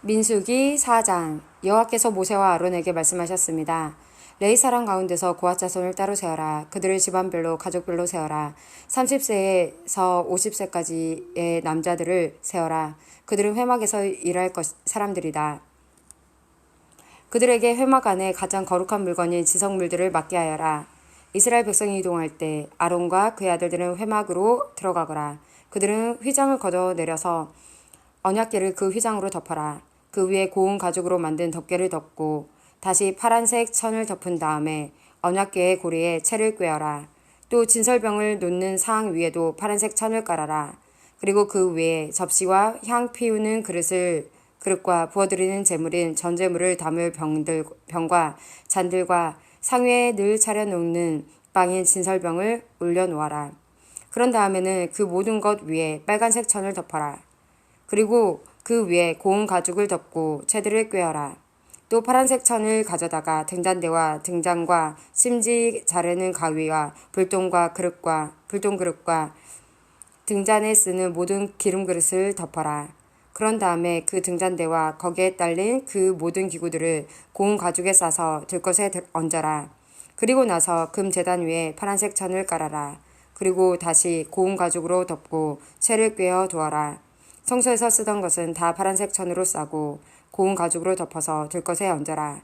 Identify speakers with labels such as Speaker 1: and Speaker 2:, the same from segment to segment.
Speaker 1: 민수기 4장. 여호와께서 모세와 아론에게 말씀하셨습니다. 레위 사람 가운데서 고핫 자손을 따로 세어라. 그들을 집안별로 가족별로 세어라. 30세에서 50세까지의 남자들을 세어라. 그들은 회막에서 일할 사람들이다. 그들에게 회막 안에 가장 거룩한 물건인 지성물들을 맡게 하여라. 이스라엘 백성이 이동할 때 아론과 그의 아들들은 회막으로 들어가거라. 그들은 휘장을 걷어내려서 언약궤를 그 휘장으로 덮어라. 그 위에 고운 가죽으로 만든 덮개를 덮고 다시 파란색 천을 덮은 다음에 언약궤의 고리에 채를 꿰어라. 또 진설병을 놓는 상 위에도 파란색 천을 깔아라. 그리고 그 위에 접시와 향 피우는 그릇과 부어드리는 제물인 전제물을 담을 병과 잔들과 상 위에 늘 차려놓는 빵인 진설병을 올려놓아라. 그런 다음에는 그 모든 것 위에 빨간색 천을 덮어라. 그리고 그 위에 고운 가죽을 덮고 채들을 꿰어라. 또 파란색 천을 가져다가 등잔대와 등잔과 심지 자르는 가위와 불똥 그릇과 등잔에 쓰는 모든 기름 그릇을 덮어라. 그런 다음에 그 등잔대와 거기에 딸린 그 모든 기구들을 고운 가죽에 싸서 들것에 얹어라. 그리고 나서 금 제단 위에 파란색 천을 깔아라. 그리고 다시 고운 가죽으로 덮고 채를 꿰어 두어라. 성소에서 쓰던 것은 다 파란색 천으로 싸고 고운 가죽으로 덮어서 들것에 얹어라.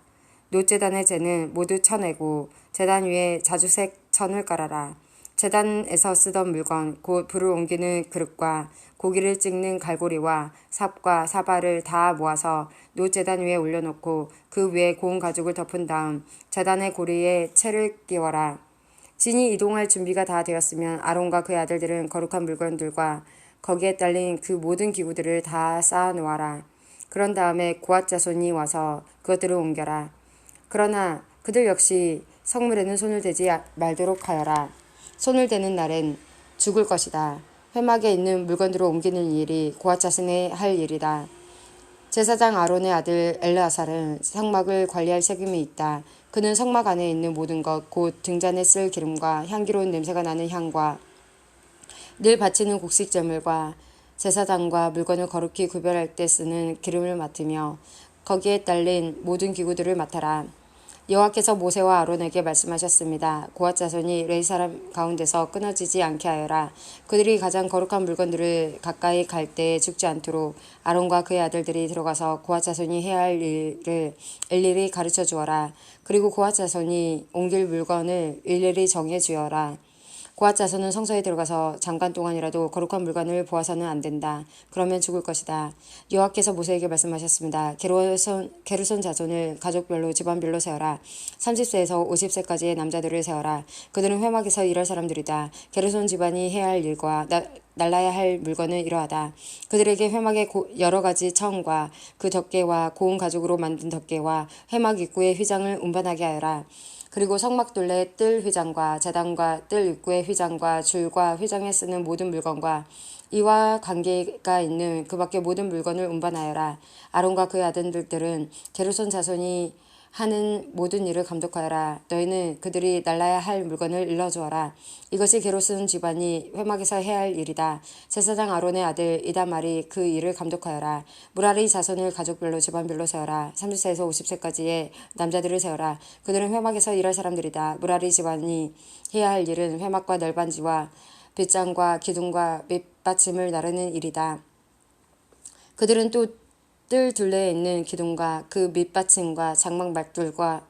Speaker 1: 놋제단의 재는 모두 쳐내고 제단 위에 자주색 천을 깔아라. 제단에서 쓰던 물건 곧 불을 옮기는 그릇과 고기를 찍는 갈고리와 삽과 사발을 다 모아서 놋제단 위에 올려놓고 그 위에 고운 가죽을 덮은 다음 제단의 고리에 채를 끼워라. 진이 이동할 준비가 다 되었으면 아론과 그의 아들들은 거룩한 물건들과 거기에 딸린 그 모든 기구들을 다 쌓아 놓아라. 그런 다음에 고핫 자손이 와서 그것들을 옮겨라. 그러나 그들 역시 성물에는 손을 대지 말도록 하여라. 손을 대는 날엔 죽을 것이다. 회막에 있는 물건들을 옮기는 일이 고핫 자손이 할 일이다. 제사장 아론의 아들 엘르아살은 성막을 관리할 책임이 있다. 그는 성막 안에 있는 모든 것, 곧 등잔에 쓸 기름과 향기로운 냄새가 나는 향과 늘 바치는 곡식제물과 제사장과 물건을 거룩히 구별할 때 쓰는 기름을 맡으며 거기에 딸린 모든 기구들을 맡아라. 여호와께서 모세와 아론에게 말씀하셨습니다. 고핫 자손이 레위 사람 가운데서 끊어지지 않게 하여라. 그들이 가장 거룩한 물건들을 가까이 갈 때에 죽지 않도록 아론과 그의 아들들이 들어가서 고핫 자손이 해야 할 일을 일일이 가르쳐 주어라. 그리고 고핫 자손이 옮길 물건을 일일이 정해 주어라. 고핫 자손은 성소에 들어가서 잠깐 동안이라도 거룩한 물건을 보아서는 안 된다. 그러면 죽을 것이다. 여호와께서 모세에게 말씀하셨습니다. 게르손 자손을 가족별로 집안별로 세어라. 30세에서 50세까지의 남자들을 세어라. 그들은 회막에서 일할 사람들이다. 게르손 집안이 해야 할 일과 날라야 할 물건은 이러하다. 그들에게 회막의 여러 가지 청과 그 덮개와 고운 가죽으로 만든 덮개와 회막 입구의 휘장을 운반하게 하여라. 그리고 성막둘레 뜰 휘장과 제단과 뜰 입구의 휘장과 줄과 휘장에 쓰는 모든 물건과 이와 관계가 있는 그 밖의 모든 물건을 운반하여라. 아론과 그의 아들들은 게르손 자손이 하는 모든 일을 감독하여라. 너희는 그들이 날라야 할 물건을 일러주어라. 이것이 게르손 집안이 회막에서 해야 할 일이다. 제사장 아론의 아들 이다말이 그 일을 감독하여라. 무라리 자손을 가족별로 집안별로 세어라. 30세에서 50세까지의 남자들을 세어라. 그들은 회막에서 일할 사람들이다. 무라리 집안이 해야 할 일은 회막과 널빤지와 빗장과 기둥과 밑받침을 나르는 일이다. 그들은 또 뜰 둘레에 있는 기둥과 그 밑받침과 장막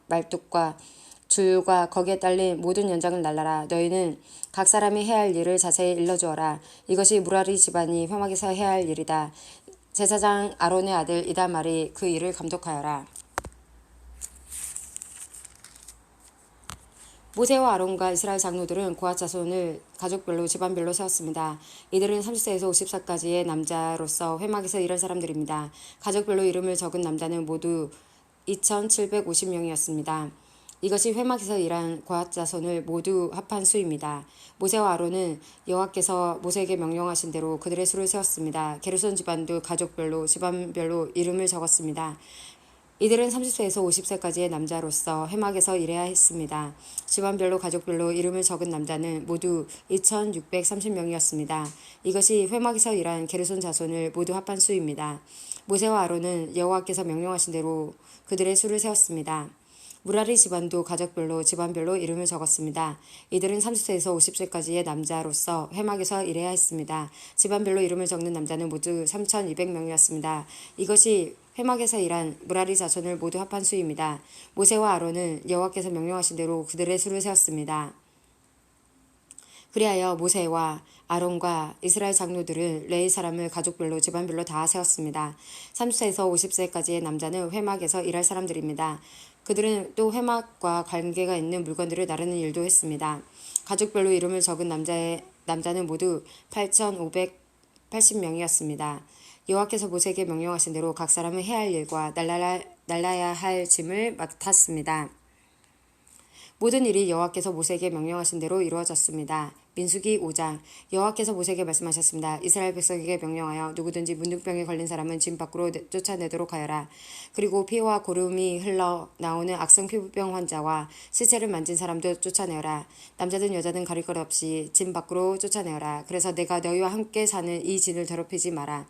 Speaker 1: 말뚝과 줄과 거기에 딸린 모든 연장을 날라라. 너희는 각 사람이 해야 할 일을 자세히 일러주어라. 이것이 무라리 집안이 회막에서 해야 할 일이다. 제사장 아론의 아들 이다말이 그 일을 감독하여라. 모세와 아론과 이스라엘 장로들은 고핫 자손을 가족별로 집안별로 세웠습니다. 이들은 30세에서 50세까지의 남자로서 회막에서 일할 사람들입니다. 가족별로 이름을 적은 남자는 모두 2,750명이었습니다. 이것이 회막에서 일한 고핫 자손을 모두 합한 수입니다. 모세와 아론은 여호와께서 모세에게 명령하신 대로 그들의 수를 세웠습니다. 게르손 집안도 가족별로 집안별로 이름을 적었습니다. 이들은 30세에서 50세까지의 남자로서 회막에서 일해야 했습니다. 집안별로 가족별로 이름을 적은 남자는 모두 2,630명이었습니다. 이것이 회막에서 일한 게르손 자손을 모두 합한 수입니다. 모세와 아론은 여호와께서 명령하신 대로 그들의 수를 세웠습니다. 무라리 집안도 가족별로 집안별로 이름을 적었습니다. 이들은 30세에서 50세까지의 남자로서 회막에서 일해야 했습니다. 집안별로 이름을 적는 남자는 모두 3,200명이었습니다. 이것이 회막에서 일한 무라리 자손을 모두 합한 수입니다. 모세와 아론은 여호와께서 명령하신 대로 그들의 수를 세웠습니다. 그리하여 모세와 아론과 이스라엘 장로들은 레위 사람을 가족별로 집안별로 다 세웠습니다. 30세에서 50세까지의 남자는 회막에서 일할 사람들입니다. 그들은 또 회막과 관계가 있는 물건들을 나르는 일도 했습니다. 가족별로 이름을 적은 남자는 모두 8,580명이었습니다. 여호와께서 모세에게 명령하신 대로 각 사람은 해야 할 일과 날라야 할 짐을 맡았습니다. 모든 일이 여호와께서 모세에게 명령하신 대로 이루어졌습니다. 민수기 5장. 여호와께서 모세에게 말씀하셨습니다. 이스라엘 백성에게 명령하여 누구든지 문둥병에 걸린 사람은 집 밖으로 쫓아내도록 하여라. 그리고 피와 고름이 흘러 나오는 악성 피부병 환자와 시체를 만진 사람도 쫓아내어라. 남자든 여자든 가릴 것 없이 집 밖으로 쫓아내어라. 그래서 내가 너희와 함께 사는 이 진을 더럽히지 마라.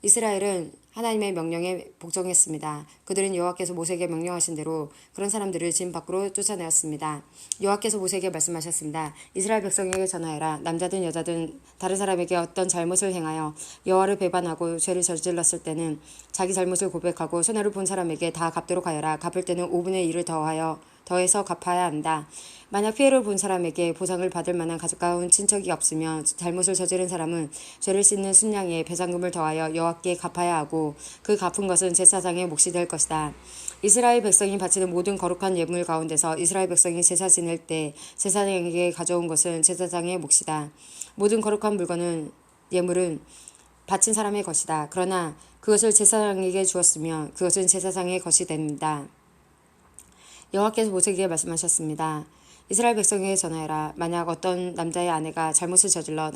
Speaker 1: 이스라엘은 하나님의 명령에 복종했습니다. 그들은 여호와께서 모세에게 명령하신 대로 그런 사람들을 진 밖으로 쫓아내었습니다. 여호와께서 모세에게 말씀하셨습니다. 이스라엘 백성에게 전하여라. 남자든 여자든 다른 사람에게 어떤 잘못을 행하여 여호와를 배반하고 죄를 저질렀을 때는 자기 잘못을 고백하고 손해를 본 사람에게 다 갚도록 하여라. 갚을 때는 5분의 1을 더해서 갚아야 한다. 만약 피해를 본 사람에게 보상을 받을 만한 가까운 친척이 없으며 잘못을 저지른 사람은 죄를 씻는 순양에 배상금을 더하여 여호와께 갚아야 하고 그 갚은 것은 제사장의 몫이 될 것이다. 이스라엘 백성이 바치는 모든 거룩한 예물 가운데서 이스라엘 백성이 제사 지낼 때 제사장에게 가져온 것은 제사장의 몫이다. 모든 거룩한 예물은 바친 사람의 것이다. 그러나 그것을 제사장에게 주었으면 그것은 제사장의 것이 됩니다. 여호와께서 모세에게 말씀하셨습니다. 이스라엘 백성에게 전하여라. 만약 어떤 남자의 아내가 잘못을 저질러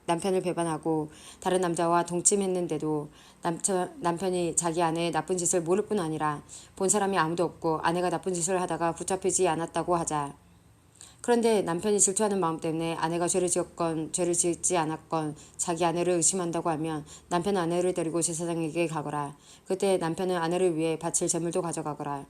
Speaker 1: 남편을 배반하고 다른 남자와 동침했는데도 남편이 자기 아내의 나쁜 짓을 모를 뿐 아니라 본 사람이 아무도 없고 아내가 나쁜 짓을 하다가 붙잡히지 않았다고 하자. 그런데 남편이 질투하는 마음 때문에 아내가 죄를 지었건 죄를 짓지 않았건 자기 아내를 의심한다고 하면 남편은 아내를 데리고 제사장에게 가거라. 그때 남편은 아내를 위해 바칠 제물도 가져가거라.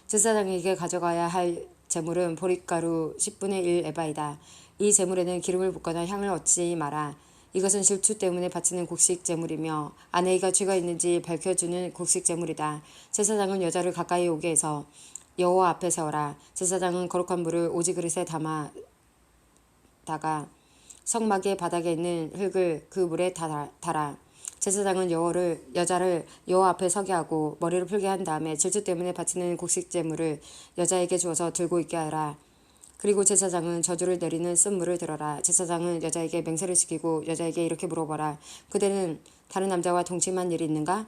Speaker 1: 제사장에게 가져가야 할 제물은 보릿가루 10분의 1 에바이다. 이 제물에는 기름을 붓거나 향을 얻지 마라. 이것은 질투 때문에 바치는 곡식 제물이며 아내가 죄가 있는지 밝혀주는 곡식 제물이다. 제사장은 여자를 가까이 오게 해서 여호와 앞에 세워라. 제사장은 거룩한 물을 오지 그릇에 담아다가 성막의 바닥에 있는 흙을 그 물에 달아. 제사장은 여자를 여호와 앞에 서게 하고 머리를 풀게 한 다음에 질투 때문에 바치는 곡식 제물을 여자에게 주어서 들고 있게 하라. 그리고 제사장은 저주를 내리는 쓴물을 들어라. 제사장은 여자에게 맹세를 지키고 여자에게 이렇게 물어보라. 그대는 다른 남자와 동침한 일이 있는가?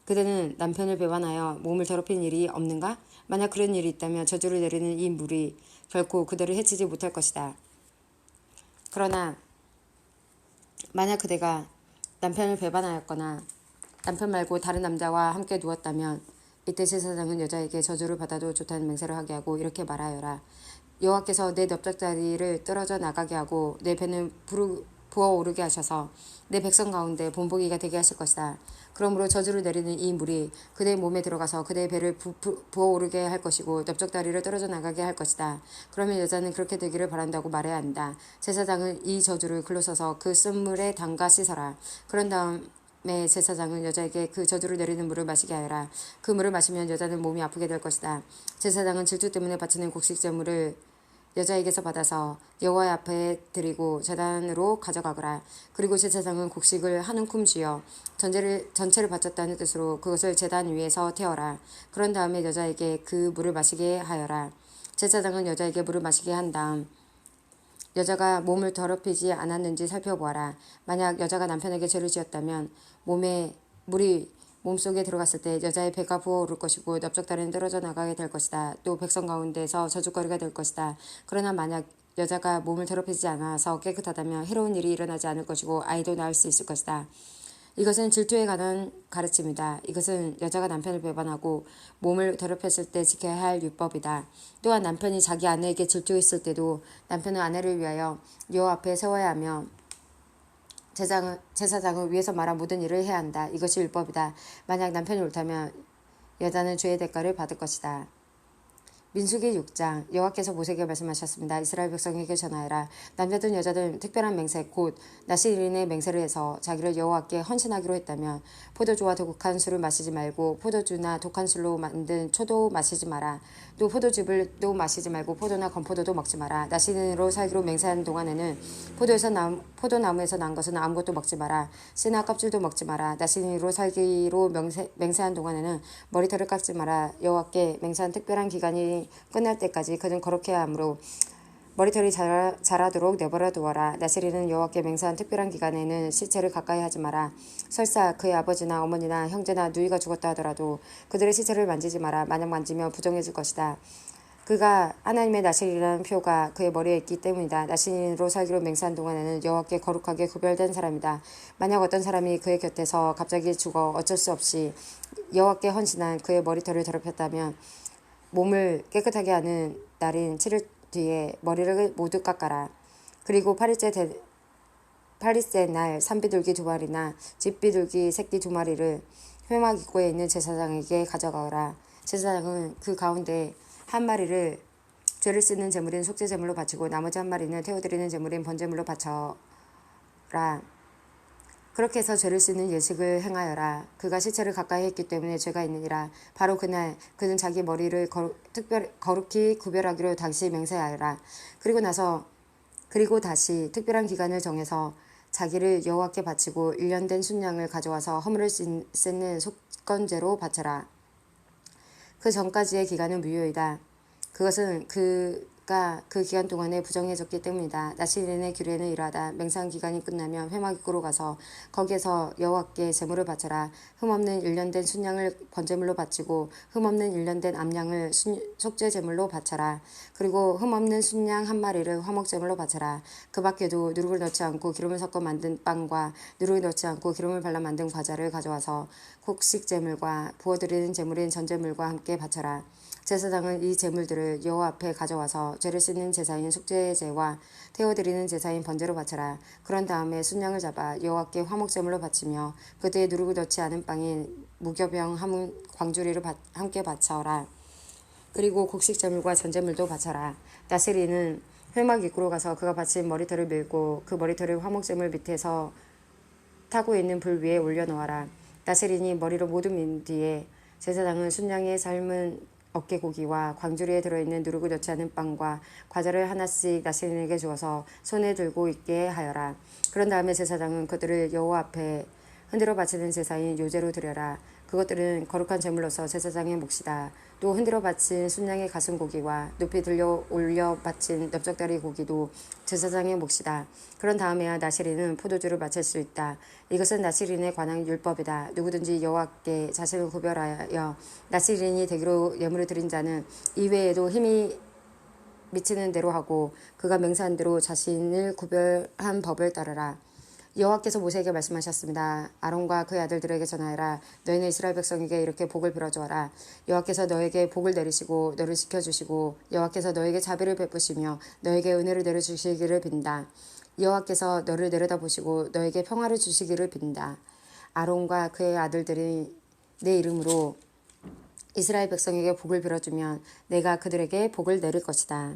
Speaker 1: 그대는 남편을 배반하여 몸을 더럽힌 일이 없는가? 만약 그런 일이 있다면 저주를 내리는 이 물이 결코 그대를 해치지 못할 것이다. 그러나 만약 그대가 남편을 배반하였거나 남편 말고 다른 남자와 함께 누웠다면 이때 제사장은 여자에게 저주를 받아도 좋다는 맹세를 하게 하고 이렇게 말하여라. 여호와께서 내 넓적다리를 떨어져 나가게 하고 내 배는 부어오르게 하셔서 내 백성 가운데 본보기가 되게 하실 것이다. 그러므로 저주를 내리는 이 물이 그대의 몸에 들어가서 그대의 배를 부어오르게 할 것이고 넓적다리를 떨어져 나가게 할 것이다. 그러면 여자는 그렇게 되기를 바란다고 말해야 한다. 제사장은 이 저주를 글로 써서 그 쓴물에 담가 씻어라. 그런 다음에 제사장은 여자에게 그 저주를 내리는 물을 마시게 하여라. 그 물을 마시면 여자는 몸이 아프게 될 것이다. 제사장은 질투 때문에 바치는 곡식 제물을 여자에게서 받아서 여호와 앞에 드리고 제단으로 가져가거라. 그리고 제사장은 곡식을 한 움큼 쥐어 전체를 바쳤다는 뜻으로 그것을 제단 위에서 태워라. 그런 다음에 여자에게 그 물을 마시게 하여라. 제사장은 여자에게 물을 마시게 한 다음 여자가 몸을 더럽히지 않았는지 살펴보아라. 만약 여자가 남편에게 죄를 지었다면 물이 몸속에 들어갔을 때 여자의 배가 부어오를 것이고 넓적다리는 떨어져 나가게 될 것이다. 또 백성 가운데서 저주거리가 될 것이다. 그러나 만약 여자가 몸을 더럽히지 않아서 깨끗하다면 해로운 일이 일어나지 않을 것이고 아이도 낳을 수 있을 것이다. 이것은 질투에 관한 가르침이다. 이것은 여자가 남편을 배반하고 몸을 더럽혔을 때 지켜야 할 율법이다. 또한 남편이 자기 아내에게 질투했을 때도 남편은 아내를 위하여 여호와 앞에 세워야 하며 제사장은 위에서 말한 모든 일을 해야 한다. 이것이 율법이다. 만약 남편이 옳다면 여자는 죄의 대가를 받을 것이다. 민수기 6장 여호와께서 모세에게 말씀하셨습니다. 이스라엘 백성에게 전하여라. 남자든 여자든 특별한 맹세 곧 나실인의 맹세를 해서 자기를 여호와께 헌신하기로 했다면 포도주와 독한 술을 마시지 말고 포도주나 독한 술로 만든 초도 마시지 마라. 또 포도즙을 또 마시지 말고 포도나 건포도도 먹지 마라. 나실인으로 살기로 맹세하는 동안에는 포도나무에서 난 것은 아무것도 먹지 마라. 씨나 껍질도 먹지 마라. 나실인으로 살기로 맹세한 동안에는 머리털을 깎지 마라. 여호와께 맹세한 특별한 기간이 끝날 때까지 그는 거룩해야 하므로 머리털이 자라도록 내버려 두어라. 나시린은 여호와께 맹세한 특별한 기간에는 시체를 가까이 하지 마라. 설사 그의 아버지나 어머니나 형제나 누이가 죽었다 하더라도 그들의 시체를 만지지 마라. 만약 만지면 부정해질 것이다. 그가 하나님의 나실이라는 표가 그의 머리에 있기 때문이다. 나실인으로 살기로 맹세한 동안에는 여호와께 거룩하게 구별된 사람이다. 만약 어떤 사람이 그의 곁에서 갑자기 죽어 어쩔 수 없이 여호와께 헌신한 그의 머리털을 더럽혔다면 몸을 깨끗하게 하는 날인 7일 뒤에 머리를 모두 깎아라. 그리고 8일째 날 산비둘기 2마리나 집비둘기 새끼 2마리를 회막 입구에 있는 제사장에게 가져가라. 제사장은 그 가운데 한 마리를 죄를 씻는 제물인 속죄 제물로 바치고 나머지 한 마리는 태워드리는 제물인 번제물로 바쳐라. 그렇게 해서 죄를 씻는 예식을 행하여라. 그가 시체를 가까이 했기 때문에 죄가 있느니라. 바로 그날 그는 자기 머리를 거룩히 구별하기로 다시 맹세하여라. 그리고 다시 특별한 기간을 정해서 자기를 여호와께 바치고 1년 된 순양을 가져와서 허물을 씻는 속건제로 바쳐라. 그 전까지의 기간은 무효이다. 그것은 그가 그 기간 동안에 부정해졌기 때문이다. 나실인의 규례는 이러하다. 맹세한 기간이 끝나면 회막 입구로 가서 거기에서 여호와께 제물을 바쳐라. 흠없는 1년 된 순양을 번제물로 바치고 흠없는 1년 된 암양을 속죄 제물로 바쳐라. 그리고 흠없는 순양 한 마리를 화목제물로 바쳐라. 그 밖에도 누룩을 넣지 않고 기름을 섞어 만든 빵과 누룩을 넣지 않고 기름을 발라 만든 과자를 가져와서 곡식 제물과 부어드리는 제물인 전제물과 함께 바쳐라. 제사장은 이 제물들을 여호와 앞에 가져와서 죄를 씻는 제사인 속죄제와 태워드리는 제사인 번제로 바쳐라. 그런 다음에 순양을 잡아 여호와께 화목제물로 바치며 그때에 누룩을 넣지 않은 빵인 무교병 한 광주리를 함께 바쳐라. 그리고 곡식 제물과 전제물도 바쳐라. 나시린은 회막 입구로 가서 그가 바친 머리털을 밀고 그 머리털을 화목제물 밑에서 타고 있는 불 위에 올려놓아라. 나시린이 머리로 모두 민 뒤에 제사장은 순양의 삶은 어깨고기와 광주리에 들어있는 누룩을 넣지 않은 빵과 과자를 하나씩 나시린에게 주어서 손에 들고 있게 하여라. 그런 다음에 제사장은 그들을 여호와 앞에 흔들어 바치는 제사인 요제로 드려라. 그것들은 거룩한 제물로서 제사장의 몫이다. 또 흔들어 바친 순양의 가슴 고기와 높이 들려 올려 바친 넓적다리 고기도 제사장의 몫이다. 그런 다음에야 나시린은 포도주를 마실 수 있다. 이것은 나시린에 관한 율법이다. 누구든지 여호와께 자신을 구별하여 나시린이 되기로 예물을 드린 자는 이외에도 힘이 미치는 대로 하고 그가 맹세한 대로 자신을 구별한 법을 따르라. 여호와께서 모세에게 말씀하셨습니다. 아론과 그의 아들들에게 전하여라. 너희는 이스라엘 백성에게 이렇게 복을 빌어주어라. 여호와께서 너에게 복을 내리시고 너를 지켜주시고 여호와께서 너에게 자비를 베푸시며 너에게 은혜를 내려주시기를 빈다. 여호와께서 너를 내려다보시고 너에게 평화를 주시기를 빈다. 아론과 그의 아들들이 내 이름으로 이스라엘 백성에게 복을 빌어주면 내가 그들에게 복을 내릴 것이다.